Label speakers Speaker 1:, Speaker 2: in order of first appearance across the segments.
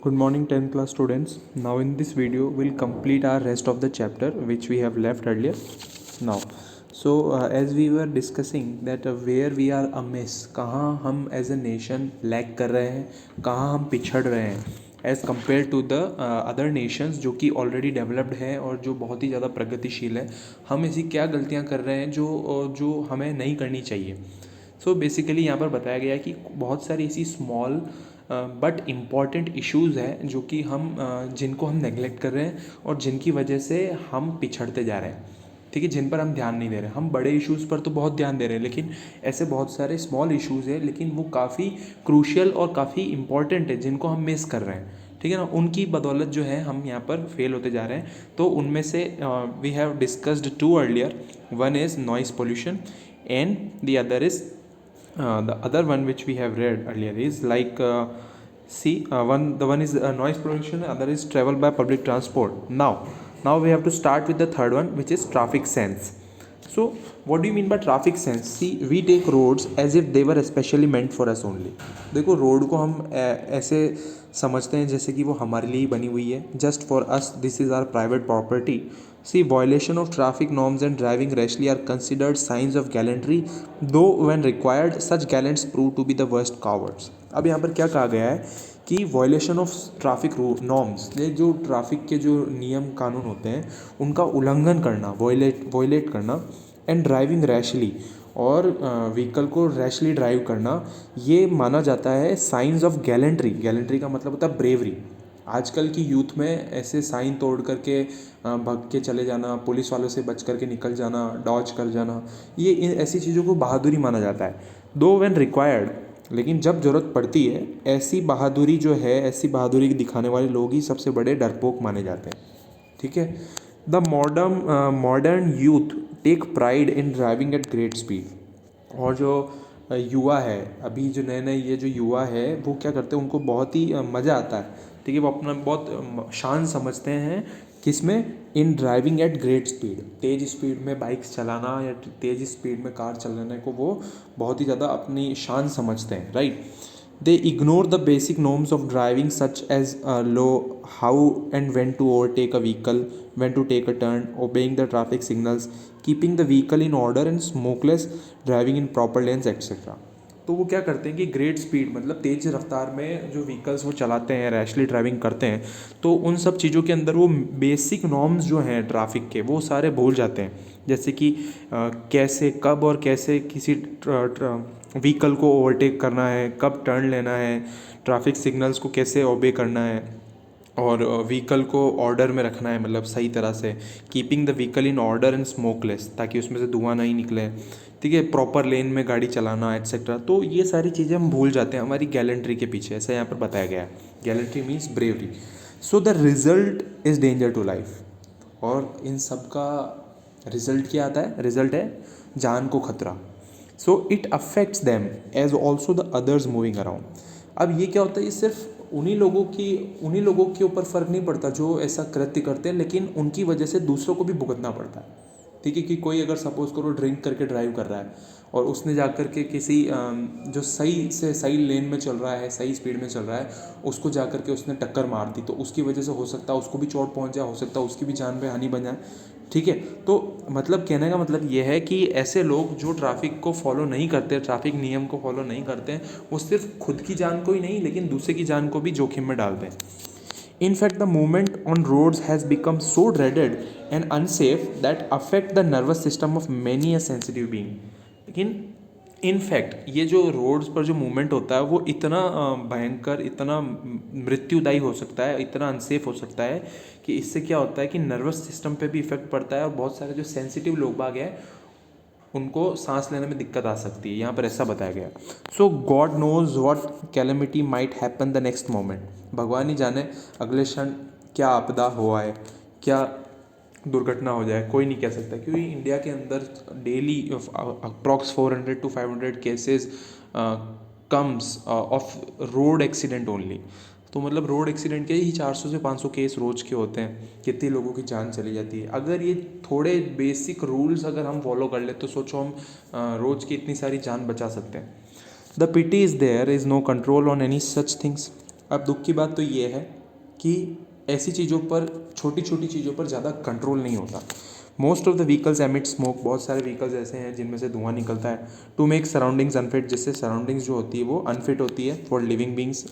Speaker 1: Good morning 10th class students. Now in this video we'll complete our rest of the chapter which we have left earlier. Now as we were discussing that where we are amiss, कहाँ हम as a nation lag कर रहे हैं, कहाँ हम पिछड़ रहे हैं as compared to the other nations जो कि already developed है और जो बहुत ही ज़्यादा प्रगतिशील है. हम ऐसी क्या गलतियाँ कर रहे हैं जो हमें नहीं करनी चाहिए. सो बेसिकली यहाँ पर बताया गया है कि बहुत सारी ऐसी स्मॉल बट इम्पॉर्टेंट इश्यूज़ हैं जो कि हम जिनको हम नेगलेक्ट कर रहे हैं और जिनकी वजह से हम पिछड़ते जा रहे हैं. ठीक है, जिन पर हम ध्यान नहीं दे रहे. हम बड़े इश्यूज़ पर तो बहुत ध्यान दे रहे हैं, लेकिन ऐसे बहुत सारे स्मॉल इश्यूज़ हैं लेकिन वो काफ़ी क्रूशियल और काफ़ी इंपॉर्टेंट है जिनको हम मिस कर रहे हैं. ठीक है ना, उनकी बदौलत जो है हम यहाँ पर फेल होते जा रहे हैं. तो उनमें से we have discussed two earlier. One is noise pollution and the other is the other one which we have read earlier is like the one is noise pollution, other is travel by public transport. Now we have to start with the third one, which is traffic sense. So what do you mean by traffic sense? See, we take roads as if they were especially meant for us only. देखो, road को हम ऐसे समझते हैं जैसे कि वो हमारे लिए ही बनी हुई है. Just for us, this is our private property. See, violation of traffic norms and driving rashly are considered signs of gallantry, though when required, such gallants prove to be the worst cowards. अब यहाँ पर क्या कहा गया है कि violation of traffic norms, ये जो ट्रैफिक के जो नियम कानून होते हैं उनका उल्लंघन करना, वायलेट करना, एंड ड्राइविंग रैशली, और व्हीकल को रैशली ड्राइव करना, ये माना जाता है साइंस ऑफ गैलेंट्री. गैलेंट्री का मतलब होता है ब्रेवरी. आजकल की यूथ में ऐसे साइन तोड़ करके भाग के चले जाना, पुलिस वालों से बच करके निकल जाना, डॉज कर जाना, ये ऐसी चीज़ों को बहादुरी माना जाता है. दो व्हेन रिक्वायर्ड, लेकिन जब ज़रूरत पड़ती है, ऐसी बहादुरी जो है, ऐसी बहादुरी दिखाने वाले लोग ही सबसे बड़े डरपोक माने जाते हैं. ठीक है. The modern youth take pride in driving at great speed. और जो युवा है, अभी जो नए नए ये जो युवा है, वो क्या करते हैं, उनको बहुत ही मज़ा आता है. ठीक है, वो अपना बहुत शान समझते हैं किसमें, इन ड्राइविंग एट ग्रेट स्पीड. तेज़ स्पीड में बाइक्स चलाना या तेज़ स्पीड में कार चलाने को वो बहुत ही ज़्यादा अपनी शान समझते हैं. Right. They ignore the basic norms of driving such as low how and when to overtake a vehicle, when to take a turn, obeying the traffic signals, keeping the vehicle in order and smokeless driving in proper lanes etcetera. तो वो क्या करते हैं कि great speed मतलब तेज़ रफ्तार में जो व्हीकल्स वो चलाते हैं, रैशली ड्राइविंग करते हैं, तो उन सब चीज़ों के अंदर वो बेसिक नॉर्म्स जो हैं ट्रैफिक के, वो सारे भूल जाते हैं. जैसे कि कैसे, कब और कैसे किसी व्हीकल को ओवरटेक करना है, कब टर्न लेना है, ट्रैफिक सिग्नल्स को कैसे ओबे करना है, और व्हीकल को ऑर्डर में रखना है, मतलब सही तरह से. Keeping the vehicle in order and smokeless, ताकि उसमें से धुआं नहीं निकले. ठीक है, प्रॉपर लेन में गाड़ी चलाना एट्सेट्रा. तो ये सारी चीज़ें हम भूल जाते हैं हमारी गैलेंट्री के पीछे. ऐसा यहाँ पर बताया गया है. Gallantry means bravery. So the result is danger to life. और इन सब का रिजल्ट क्या आता है? रिजल्ट है जान को खतरा. So it affects them as also the others moving around. अब ये क्या होता है, ये सिर्फ उन्हीं लोगों के ऊपर फ़र्क नहीं पड़ता जो ऐसा कृत्य करते हैं, लेकिन उनकी वजह से दूसरों को भी भुगतना पड़ता है. ठीक है, कि कोई अगर सपोज़ करो ड्रिंक करके ड्राइव कर रहा है और उसने जा कर के किसी जो सही से सही लेन में चल रहा है, सही स्पीड में चल रहा है, उसको जा कर के उसने टक्कर मार दी, तो उसकी वजह से हो सकता है उसको भी चोट पहुंच जाए, हो सकता है उसकी भी जान पे हानि बन जाए. ठीक है, तो मतलब कहने का मतलब ये है कि ऐसे लोग जो ट्रैफिक को फॉलो नहीं करते, ट्रैफिक नियम को फॉलो नहीं करते हैं, वो सिर्फ खुद की जान को ही नहीं लेकिन दूसरे की जान को भी जोखिम में डालते हैं. In fact, the movement on roads has become so dreaded and unsafe that affect the nervous system of many a sensitive being. लेकिन इनफैक्ट ये जो रोड्स पर जो मूवमेंट होता है वो इतना भयंकर, इतना मृत्युदायी हो सकता है, इतना अनसेफ हो सकता है कि इससे क्या होता है कि नर्वस सिस्टम पे भी इफेक्ट पड़ता है, और बहुत सारे जो सेंसिटिव लोग बाग हैं उनको सांस लेने में दिक्कत आ सकती है. यहाँ पर ऐसा बताया गया. So God knows what calamity might happen the next moment. भगवान ही जाने अगले क्षण क्या आपदा हो आए, क्या दुर्घटना हो जाए, कोई नहीं कह सकता. क्योंकि इंडिया के अंदर daily approx 400 to 500 cases comes of road accident only. तो मतलब रोड एक्सीडेंट के ही 400 से 500 केस रोज के होते हैं. कितने लोगों की जान चली जाती है. अगर ये थोड़े बेसिक रूल्स अगर हम फॉलो कर ले तो सोचो हम रोज की इतनी सारी जान बचा सकते हैं. The pity is there is no control on any such things. अब दुख की बात तो ये है कि ऐसी चीज़ों पर, छोटी छोटी चीज़ों पर ज़्यादा कंट्रोल नहीं होता। Most of the vehicles emit smoke, बहुत सारे व्हीकल्स ऐसे हैं जिनमें से धुआं निकलता है, टू मेक सराउंडिंग्स अनफिट, जिससे सराउंडिंग्स जो होती है वो अनफिट होती है for living beings.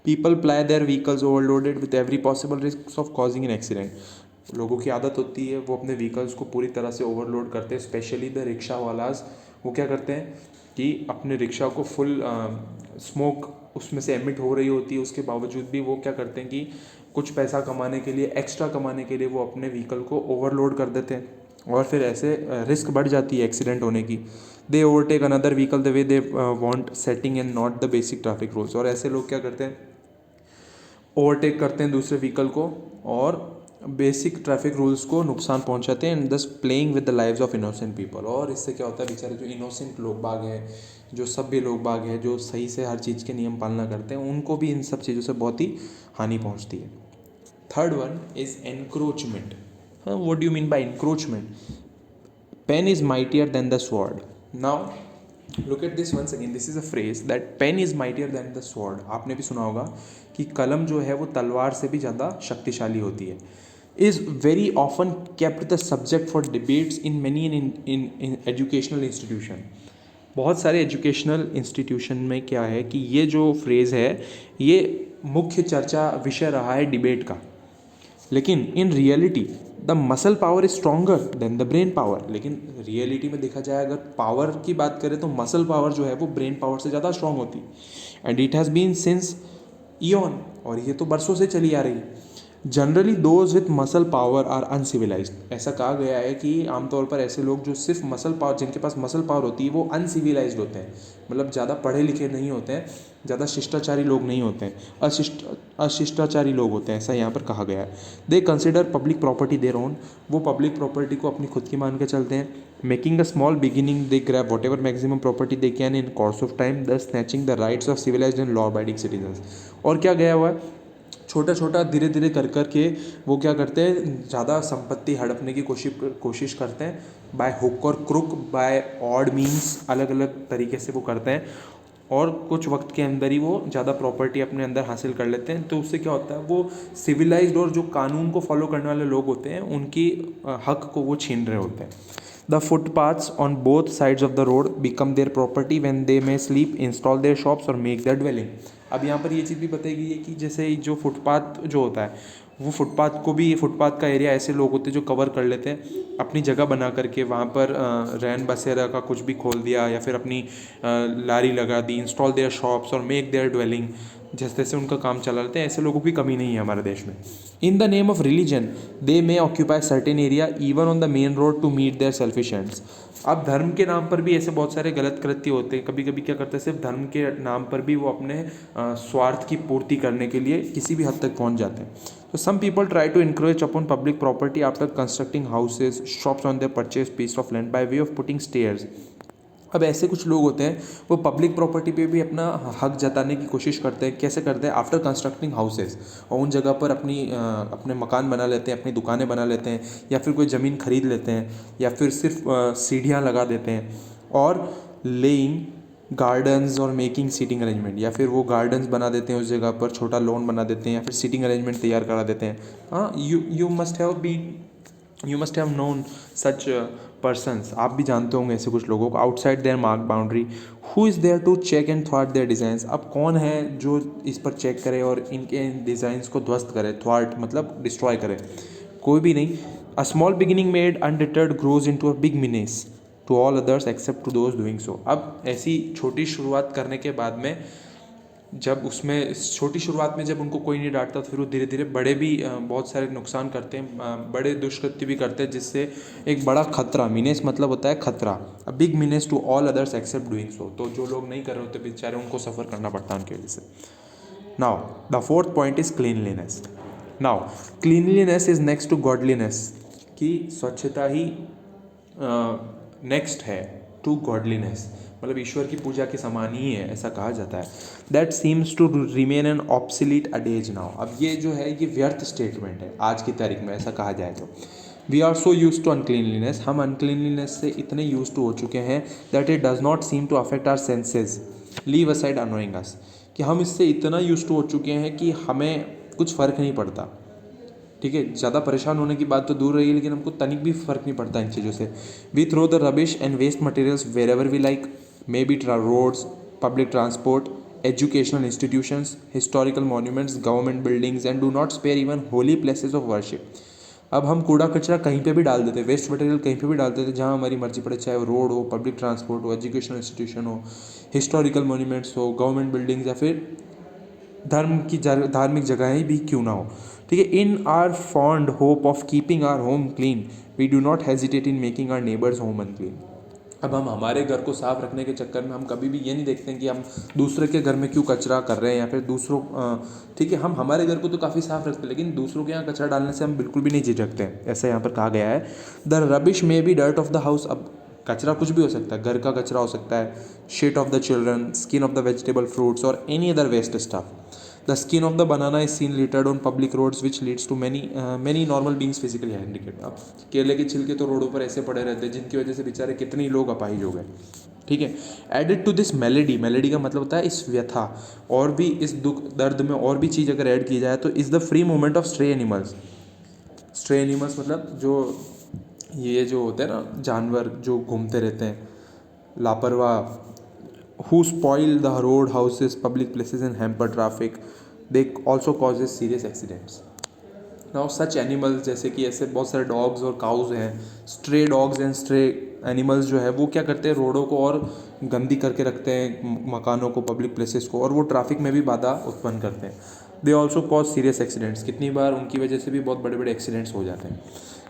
Speaker 1: People ply their vehicles overloaded with every possible risk of causing an accident. लोगों की आदत होती है वो अपने व्हीकल्स को पूरी तरह से ओवरलोड करते हैं, स्पेशली द रिक्शा वालाज। वो क्या करते हैं कि अपने रिक्शा को फुल स्मोक उसमें से एमिट हो रही होती है, उसके बावजूद भी वो क्या करते हैं कि कुछ पैसा कमाने के लिए, एक्स्ट्रा कमाने के लिए वो अपने व्हीकल को ओवरलोड कर देते हैं और फिर ऐसे रिस्क बढ़ जाती है एक्सीडेंट होने की। They overtake another vehicle the way they want, setting and not the basic traffic rules. और ऐसे लोग क्या करते हैं, ओवरटेक करते हैं दूसरे व्हीकल को और बेसिक ट्रैफिक रूल्स को नुकसान पहुंचाते हैं, एंड दस playing with the lives of innocent people. और इससे क्या होता है, बेचारे जो इनोसेंट लोग बाग हैं, जो सभ्य लोग बाग हैं, जो सही से हर चीज़ के नियम पालना करते हैं, उनको भी इन सब चीज़ों से बहुत ही हानि पहुंचती है। Third one is encroachment. What do you mean by encroachment? Pen is mightier than the sword. Now look at this once again, this is a phrase that pen is mightier than the sword. आपने भी सुना होगा कि कलम जो है वो तलवार से भी ज़्यादा शक्तिशाली होती है। Is very often kept the subject for debates in many in educational institution. बहुत सारे एजुकेशनल इंस्टीट्यूशन में क्या है कि ये जो फ्रेज़ है ये मुख्य चर्चा विषय रहा है डिबेट का। लेकिन in reality the muscle power is stronger than the brain power. लेकिन रियलिटी में देखा जाए, अगर पावर की बात करें तो मसल पावर जो है वो ब्रेन पावर से ज़्यादा स्ट्रॉन्ग होती है। And it has been since aeon, और ये तो बरसों से चली आ रही है। Generally those with muscle power are uncivilised. ऐसा कहा गया है कि आमतौर पर ऐसे लोग जो सिर्फ मसल पावर, जिनके पास मसल पावर होती है, वो अनसिविलाइज्ड होते हैं, मतलब ज़्यादा पढ़े लिखे नहीं होते हैं, ज़्यादा शिष्टाचारी लोग नहीं होते हैं, अशिष्टाचारी लोग होते हैं, ऐसा यहाँ पर कहा गया है। They consider public property their own. वो पब्लिक प्रॉपर्टी को अपनी खुद की मान के चलते हैं। Making a small beginning they grab whatever maximum property they can in course of time, thus snatching the rights of civilised and law abiding citizens. और क्या गया हुआ है, छोटा छोटा धीरे धीरे कर कर के वो क्या करते हैं, ज़्यादा संपत्ति हड़पने की कोशिश करते हैं, बाय हुक और क्रुक, बाय ऑड मीन्स, अलग अलग तरीके से वो करते हैं, और कुछ वक्त के अंदर ही वो ज़्यादा प्रॉपर्टी अपने अंदर हासिल कर लेते हैं। तो उससे क्या होता है, वो सिविलाइज्ड और जो कानून को फॉलो करने वाले लोग होते हैं उनकी हक को वो छीन रहे होते हैं। The footpaths on both sides of the road become their property when they may sleep, install their shops और मेक देयर ड्वेलिंग। अब यहाँ पर ये चीज़ भी बताई गई है कि जैसे जो फुटपाथ जो होता है, वो फुटपाथ को भी, फुटपाथ का एरिया ऐसे लोग होते हैं जो कवर कर लेते हैं, अपनी जगह बना करके वहाँ पर रैन बसेरा का कुछ भी खोल दिया, या फिर अपनी लारी लगा दी, इंस्टॉल देयर शॉप्स और मेक देयर ड्वेलिंग, जैसे तैसे उनका काम चला लेते हैं। ऐसे लोगों की कमी नहीं है हमारे देश में। In the name of religion they may occupy certain area even on the main road to meet their selfish ends. अब धर्म के नाम पर भी ऐसे बहुत सारे गलत कृत्य होते हैं। कभी कभी क्या करते हैं, सिर्फ धर्म के नाम पर भी वो अपने स्वार्थ की पूर्ति करने के लिए किसी भी हद तक पहुंच जाते हैं। तो some people try to encroach upon public property after constructing houses shops on their purchase piece of land by way of putting stairs. अब ऐसे कुछ लोग होते हैं वो पब्लिक प्रॉपर्टी पे भी अपना हक जताने की कोशिश करते हैं। कैसे करते हैं? आफ्टर कंस्ट्रक्टिंग हाउसेस, और उन जगह पर अपने मकान बना लेते हैं, अपनी दुकानें बना लेते हैं, या फिर कोई ज़मीन खरीद लेते हैं, या फिर सिर्फ सीढ़ियाँ लगा देते हैं, और लेइंग गार्डन्स और मेकिंग सीटिंग अरेंजमेंट, या फिर वो गार्डन्स बना देते हैं उस जगह पर, छोटा लॉन बना देते हैं, या फिर सीटिंग अरेंजमेंट तैयार करा देते हैं। हाँ, you must have known such persons. आप भी जानते होंगे ऐसे कुछ लोगों को, outside their mark boundary, who is there to check and थ्वाट देयर डिज़ाइंस। अब कौन है जो इस पर चेक करे और इनके डिज़ाइंस को ध्वस्त करे? थ्वाट मतलब डिस्ट्रॉय करे, कोई भी नहीं। A small beginning made undeterred grows into a big menace to all others except to those doing so. अब ऐसी छोटी शुरुआत करने के बाद में, जब उसमें छोटी शुरुआत में जब उनको कोई नहीं डांटता, तो फिर वो धीरे धीरे बड़े भी बहुत सारे नुकसान करते हैं, बड़े दुष्कृत्य भी करते हैं, जिससे एक बड़ा खतरा, मीनेस मतलब होता है खतरा, a big menace to all others except doing so. तो जो लोग नहीं कर रहे होते बेचारे, उनको सफ़र करना पड़ता है उनकी वजह से। Now the fourth point is cleanliness. Now cleanliness is next to godliness, कि स्वच्छता ही नेक्स्ट है टू गॉडलीनेस, मतलब ईश्वर की पूजा के समान ही है, ऐसा कहा जाता है। That seems to remain an obsolete adage now. अब ये जो है ये व्यर्थ स्टेटमेंट है आज की तारीख में, ऐसा कहा जाए तो। We are so used to uncleanliness, हम अनक्लीनलीनेस से इतने यूज टू हो चुके हैं that it does not seem to affect our senses, leave aside annoying us, कि हम इससे इतना यूज्ड टू हो चुके हैं कि हमें कुछ फ़र्क नहीं पड़ता। ठीक है, ज़्यादा परेशान होने की बात तो दूर रही, लेकिन हमको तनिक भी फ़र्क नहीं पड़ता इन चीज़ों से। We throw the rubbish and waste materials wherever we like, maybe roads, public transport, educational institutions, historical monuments, government buildings, and do not spare even holy places of worship. अब हम कूड़ा कचरा कहीं पे भी डाल देते हैं, वेस्ट मटेरियल कहीं पे भी डाल देते हैं जहाँ हमारी मर्जी पड़े, चाहे वो रोड हो, पब्लिक ट्रांसपोर्ट हो, एजुकेशनल इंस्टीट्यूशन हो, हिस्टोरिकल मोन्यूमेंट्स हो, गवर्नमेंट बिल्डिंग्स, या फिर धार्मिक जगहें भी क्यों ना हो। ठीक है, in our fond hope of keeping our home clean we do not hesitate in making our neighbours home unclean. अब हम हमारे घर को साफ़ रखने के चक्कर में हम कभी भी ये नहीं देखते हैं कि हम दूसरे के घर में क्यों कचरा कर रहे हैं, या फिर दूसरों ठीक है, हम हमारे घर को तो काफ़ी साफ़ रखते हैं, लेकिन दूसरों के यहाँ कचरा डालने से हम बिल्कुल भी नहीं झिझकते हैं। ऐसा यहाँ पर कहा गया है, the rubbish may be dirt of the house. अब कचरा कुछ भी हो सकता है, घर का कचरा हो सकता है, sheet of the children, skin of the vegetable fruits और any other waste stuff. The skin of the banana is seen littered on public roads, which leads to many normal beings physically handicapped. अब केले के छिलके तो रोडों पर ऐसे पड़े रहते हैं जिनकी वजह से बेचारे कितने ही लोग अपाहिज हो गए। ठीक है, added to this malady, malady का मतलब होता है इस व्यथा, और भी इस दुख दर्द में और भी चीज़ अगर ऐड की जाए तो is the free movement of stray animals. Stray animals मतलब जो ये जो होते हैं ना जानवर जो घूमते रहते हैं लापरवाह, who spoil the road, houses, public places and hamper traffic. They also causes serious accidents. Now such animals जैसे कि ऐसे बहुत सारे डॉग्स और काउज हैं, stray dogs and stray animals जो है वो क्या करते हैं, रोडों को और गंदी करके रखते हैं, मकानों को, पब्लिक प्लेसेस को, और वो ट्रैफिक में भी बाधा उत्पन्न करते हैं। They also cause serious accidents, कितनी बार उनकी वजह से भी बहुत बड़े बड़े एक्सीडेंट्स हो जाते हैं।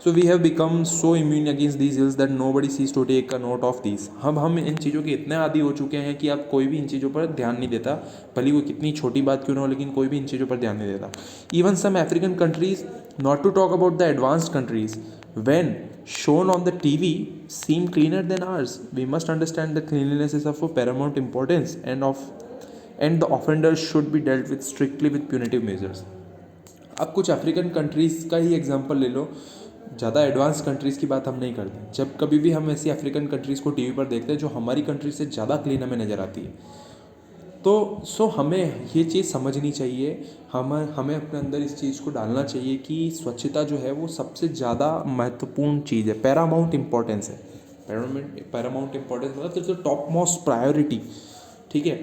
Speaker 1: So we have become so immune against these ills that nobody sees to take a note of these. हम इन चीज़ों के इतने आदी हो चुके हैं कि अब कोई भी इन चीज़ों पर ध्यान नहीं देता, भले वो कितनी छोटी बात क्यों ना हो, लेकिन कोई भी इन चीज़ों पर ध्यान नहीं देता। Even some African countries, not to talk about the advanced countries, when shown on the TV seem cleaner than ours. We must understand that cleanliness is of paramount importance and the offenders should be dealt with strictly with punitive measures. अब कुछ African countries का ही example ले लो, ज़्यादा advance countries की बात हम नहीं करते। जब कभी भी हम ऐसी अफ्रीकन कंट्रीज़ को टीवी पर देखते हैं जो हमारी कंट्री से ज़्यादा क्लीन हमें नज़र आती है, तो हमें ये चीज़ समझनी चाहिए, हमें अपने अंदर इस चीज़ को डालना चाहिए कि स्वच्छता जो है वो सबसे ज़्यादा महत्वपूर्ण चीज़ है, पैरामाउंट इम्पोर्टेंस है। पैरामाउंट इम्पोर्टेंस मतलब टॉप मोस्ट प्रायोरिटी। ठीक है,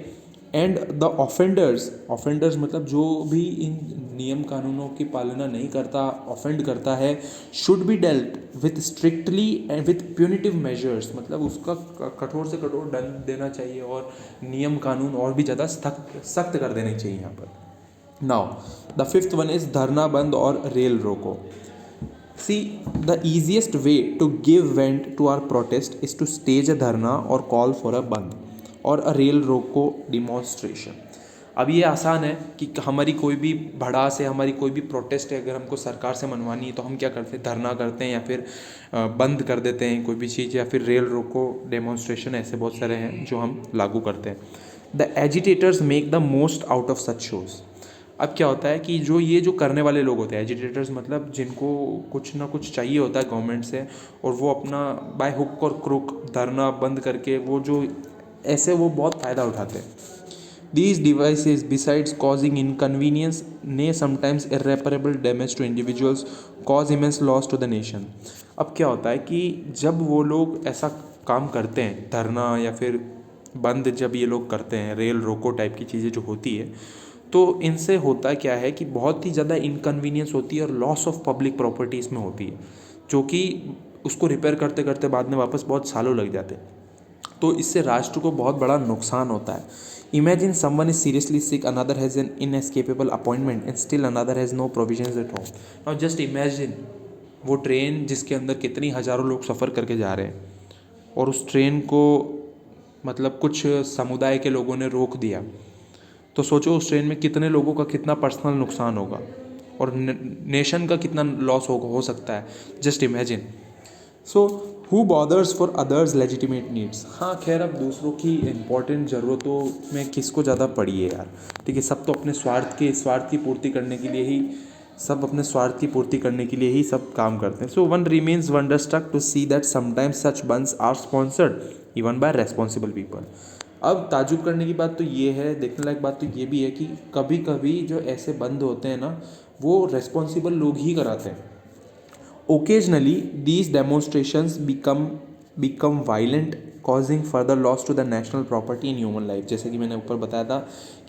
Speaker 1: एंड द ऑफेंडर्स मतलब जो भी इन नियम कानूनों की पालना नहीं करता, ऑफेंड करता है, should be dealt with strictly and with punitive measures, मतलब उसका कठोर से कठोर दंड देना चाहिए और नियम कानून और भी ज़्यादा सख्त कर देने चाहिए यहाँ पर। Now the fifth one is धरना बंद और रेल रोको। See, the easiest way to give vent to our protest is to stage a dharna or call for a band or a rail roko demonstration. अब ये आसान है कि हमारी कोई भी भड़ास है, हमारी कोई भी प्रोटेस्ट है, अगर हमको सरकार से मनवानी है तो हम क्या करते हैं, धरना करते हैं या फिर बंद कर देते हैं कोई भी चीज़, या फिर रेल रोको डेमोन्स्ट्रेशन, ऐसे बहुत सारे हैं जो हम लागू करते हैं। The agitators make the most out of such shows. अब क्या होता है कि जो ये जो करने वाले लोग होते हैं, एजिटेटर्स मतलब जिनको कुछ ना कुछ चाहिए होता है गवर्नमेंट से, और वो अपना बाय हुक और क्रुक धरना बंद करके वो जो ऐसे वो बहुत फ़ायदा उठाते हैं। These devices, besides causing inconvenience, may sometimes irreparable damage to individuals, cause immense loss to the nation. अब क्या होता है कि जब वो लोग ऐसा काम करते हैं, धरना या फिर बंद जब ये लोग करते हैं, रेल रोको टाइप की चीज़ें जो होती है, तो इनसे होता क्या है कि बहुत ही ज़्यादा इनकन्वीनियंस होती है और लॉस ऑफ पब्लिक प्रॉपर्टीज़ में होती है, जो कि उसको रिपेयर करते करते बाद में वापस बहुत सालों लग जाते हैं। तो इससे राष्ट्र को बहुत बड़ा नुकसान होता है। Imagine someone is seriously sick, another has an inescapable appointment and still another has no provisions at home. Now just imagine वो ट्रेन जिसके अंदर कितनी हज़ारों लोग सफ़र करके जा रहे हैं, और उस ट्रेन को मतलब कुछ समुदाय के लोगों ने रोक दिया, तो सोचो उस ट्रेन में कितने लोगों का कितना पर्सनल नुकसान होगा और नेशन का कितना लॉस हो सकता है। Just imagine. So who bothers for others legitimate needs. हाँ खैर, अब दूसरों की इम्पोर्टेंट ज़रूरतों में किसको ज़्यादा पड़ी है यार। ठीक है, सब तो अपने स्वार्थ की पूर्ति करने के लिए ही सब काम करते हैं। So one remains wonderstruck to see that sometimes such bandhs are sponsored even by responsible people. अब ताजुब करने की बात तो ये है, देखने लायक बात तो ये भी है कि कभी कभी जो ऐसे बंद होते हैं ना, वो रेस्पॉन्सिबल लोग ही कराते हैं. Occasionally, these demonstrations become violent, causing further loss to the national property and human life. जैसे कि मैंने ऊपर बताया था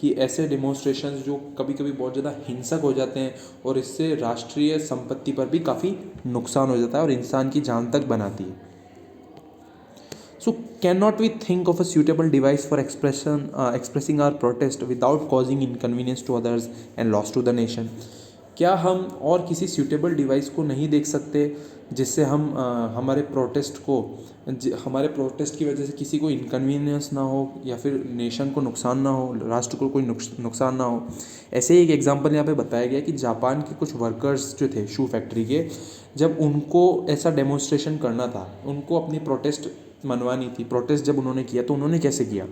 Speaker 1: कि ऐसे डेमोन्स्ट्रेशंस जो कभी कभी बहुत ज़्यादा हिंसक हो जाते हैं और इससे राष्ट्रीय संपत्ति पर भी काफ़ी नुकसान हो जाता है और इंसान की जान तक बनाती है. So cannot we think of a suitable device for expressing our protest without causing inconvenience to others and loss to the nation? क्या हम और किसी सूटेबल डिवाइस को नहीं देख सकते जिससे हम हमारे हमारे प्रोटेस्ट की वजह से किसी को इनकन्वीनियंस ना हो या फिर नेशन को नुकसान ना हो, राष्ट्र को कोई नुकसान ना हो. ऐसे ही एक एग्जांपल यहाँ पे बताया गया कि जापान के कुछ वर्कर्स जो थे शू फैक्ट्री के, जब उनको ऐसा डेमोन्स्ट्रेशन करना था, उनको अपनी प्रोटेस्ट मनवानी थी, प्रोटेस्ट जब उन्होंने किया तो उन्होंने कैसे किया?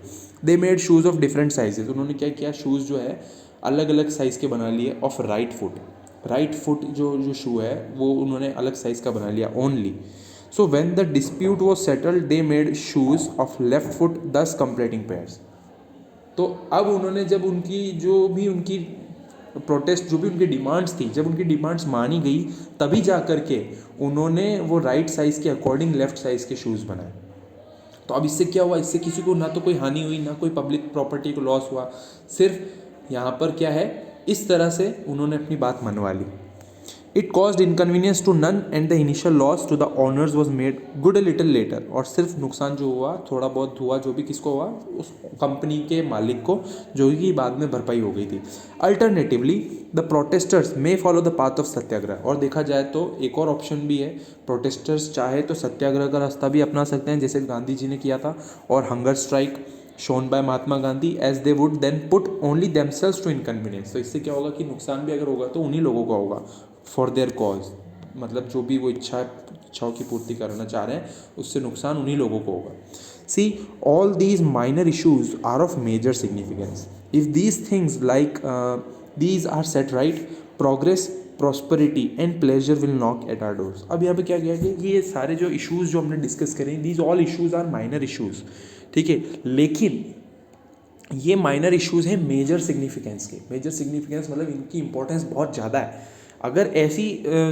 Speaker 1: They made shoes of different sizes. उन्होंने क्या किया, शूज़ जो है अलग अलग साइज़ के बना लिए ऑफ राइट फुट जो शू है वो उन्होंने अलग साइज़ का बना लिया only. So when the dispute was settled they made shoes of left foot, दस कंप्लीटिंग पेयर्स. तो अब उन्होंने जब उनकी प्रोटेस्ट जो भी उनकी डिमांड्स थी, जब उनकी डिमांड्स मानी गई तभी जा कर के उन्होंने वो राइट साइज़ के अकॉर्डिंग लेफ्ट साइज़ के शूज़ बनाए. तो अब इससे क्या हुआ, इससे किसी को ना तो कोई हानि हुई, ना कोई पब्लिक प्रॉपर्टी को लॉस हुआ. सिर्फ यहाँ पर क्या है, इस तरह से उन्होंने अपनी बात मनवा ली. It caused inconvenience to none and the initial loss to the owners was made good a little later. और सिर्फ नुकसान जो हुआ, थोड़ा बहुत हुआ, जो भी किसको हुआ, उस कंपनी के मालिक को, जो कि बाद में भरपाई हो गई थी. Alternatively the protesters may follow the path of satyagraha. और देखा जाए तो एक और ऑप्शन भी है, प्रोटेस्टर्स चाहे तो सत्याग्रह का रास्ता भी अपना सकते हैं जैसे गांधी जी ने किया था, और hunger strike shown by Mahatma Gandhi, as they would then put only themselves to inconvenience. तो इससे क्या होगा कि नुकसान भी अगर होगा तो उन्हीं लोगों का होगा फॉर देयर कॉज, मतलब जो भी वो इच्छाओं की पूर्ति करना चाह रहे हैं उससे नुकसान उन्हीं लोगों को होगा. See all these minor issues are of major significance. If these things like these are set right, progress, prosperity and pleasure will knock at our doors. अब यहाँ पे क्या किया कि ये सारे जो इशूज़ जो हमने डिस्कस करें, these all issues are minor issues, ठीक है, लेकिन ये माइनर इश्यूज़ हैं मेजर सिग्निफिकेंस के. मेजर सिग्निफिकेंस मतलब इनकी इंपॉर्टेंस बहुत ज़्यादा है. अगर ऐसी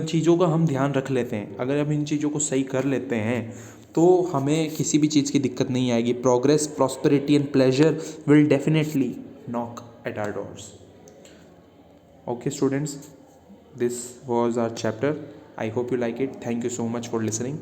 Speaker 1: चीज़ों का हम ध्यान रख लेते हैं, अगर हम इन चीज़ों को सही कर लेते हैं तो हमें किसी भी चीज़ की दिक्कत नहीं आएगी. Progress, prosperity and pleasure will definitely knock at our doors. Okay students, this was our chapter. I hope you like it. Thank you so much for listening.